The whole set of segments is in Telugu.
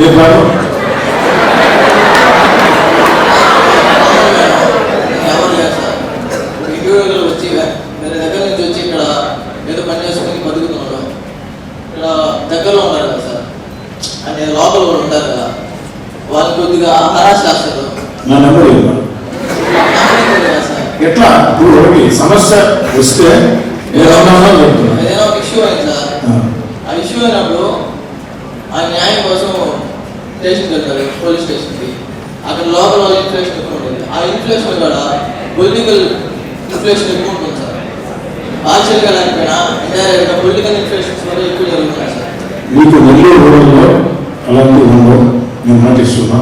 ఏ ప్లాను? వచ్చి వేరే దగ్గర నుంచి వచ్చి ఇక్కడ ఏదో పని చేసుకుని బతుకుతున్నాడు. ఇక్కడ దగ్గరలో ఉన్నారు కదా సార్, అంటే లోపల కూడా ఉంటారు కదా, వాళ్ళు కొద్దిగా హరాస్ చేస్తారు. నా నెంబర్ ఎట్లా ఇప్పుడు ఒకటి సమస్య వస్తే ఏదైనా ఒక ఇష్యూ అయింది సార్. ఆ ఇష్యూ అయినప్పుడు ఆ న్యాయం కోసం స్టేషన్కి వెళ్తారు, పోలీస్ స్టేషన్కి. అక్కడ లోకల్ వాళ్ళ ఇన్ఫ్లేషన్ ఎక్కువ ఉంటుంది. ఆ ఇన్ఫ్లేషన్ కూడా పొలిటికల్ ఇన్ఫ్లేషన్ ఎక్కువ ఉంటుంది సార్. పార్షియల్గా లేకపోయినా ఇండైరెక్ట్గా పొలిటికల్ ఇన్ఫ్లేషన్స్ కూడా ఎక్కువ జరుగుతున్నాయి సార్. మీకు నెల్లూరు రూరల్లో అలాంటి ఉండవు. నేను మాట ఇస్తున్నా,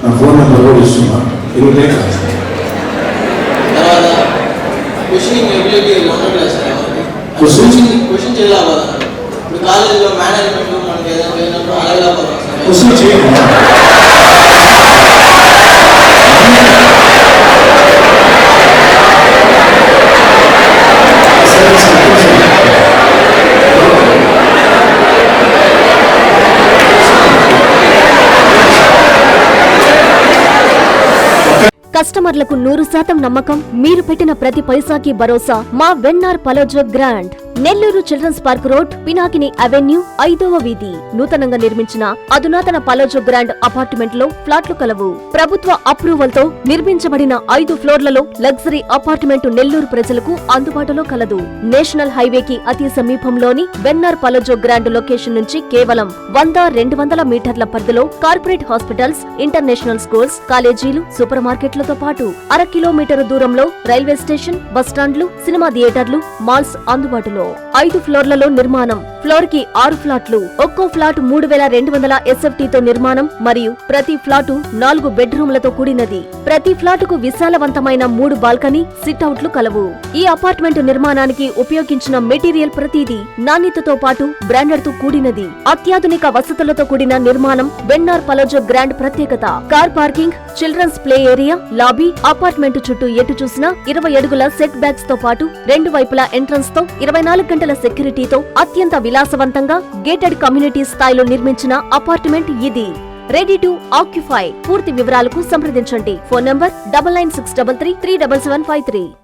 నా ఫోన్ నెంబర్ కూడా ఇస్తున్నా. ఇరువుతే తర్వాత క్వశ్చనింగ్ ఎబిలిటీ ఉండట్లేదు సార్. క్వశ్చన్ చేయలేకపోతున్నాడు. ఇప్పుడు కాలేజీలో మేనేజ్మెంట్ మనకి ఏదైనా చేయనప్పుడు అడగలేకపోతున్నాం సార్. క్వశ్చన్ చేయండి. కస్టమర్లకు 100% నమ్మకం, మీరు పెట్టిన ప్రతి పైసాకి భరోసా. మా VNR Palazzo Grand, Nellore children's park road, Pinakini avenue, 5వ వీధి. నూతనంగా నిర్మించిన అధునాతన పలోజో గ్రాండ్ అపార్ట్మెంట్ లో ఫ్లాట్లు కలవు. ప్రభుత్వ అప్రూవల్ తో నిర్మించబడిన 5 ఫ్లోర్లలో లగ్జరీ అపార్ట్మెంట్ నెల్లూరు ప్రజలకు అందుబాటులో కలదు. నేషనల్ హైవేకి అతి సమీపంలోని వెన్నార్ పలోజో గ్రాండ్ లొకేషన్ నుంచి కేవలం 100-200 మీటర్ల పరిధిలో కార్పొరేట్ హాస్పిటల్స్, ఇంటర్నేషనల్ స్కూల్స్, కాలేజీలు, సూపర్ మార్కెట్లతో పాటు 1/2 కిలోమీటర్ దూరంలో రైల్వే స్టేషన్, బస్టాండ్లు, సినిమా థియేటర్లు, మాల్స్ అందుబాటులో. 5 ఫ్లోర్లలో నిర్మాణం. ఫ్లోర్ కి 6 ఫ్లాట్లు. ఒక్కో ఫ్లాట్ 3200 SFT తో నిర్మాణం మరియు ప్రతి ఫ్లాటు 4 బెడ్రూమ్లతో కూడినది. ప్రతి ఫ్లాటుకు విశాలవంతమైన 3 బాల్కనీ, సిట్అవుట్లు కలవు. ఈ అపార్ట్మెంట్ నిర్మాణానికి ఉపయోగించిన మెటీరియల్ ప్రతిదీ నాణ్యతతో పాటు బ్రాండెడ్ తో కూడినది. అత్యాధునిక వసతులతో కూడిన నిర్మాణం వెన్నార్ పలోజో గ్రాండ్ ప్రత్యేకత. Car parking, children's play area, lobby, apartment చుట్టూ ఎటు చూసినా 20 అడుగుల సెట్ బ్యాక్స్ తో పాటు 2 వైపులా ఎంట్రన్స్ తో 24 గంటల సెక్యూరిటీతో అత్యంత విలాసవంతంగా గేటెడ్ కమ్యూనిటీ స్థాయిలో నిర్మించిన అపార్ట్మెంట్ ఇది. Ready to occupy. పూర్తి వివరాలకు సంప్రదించండి. Phone number 9963337753.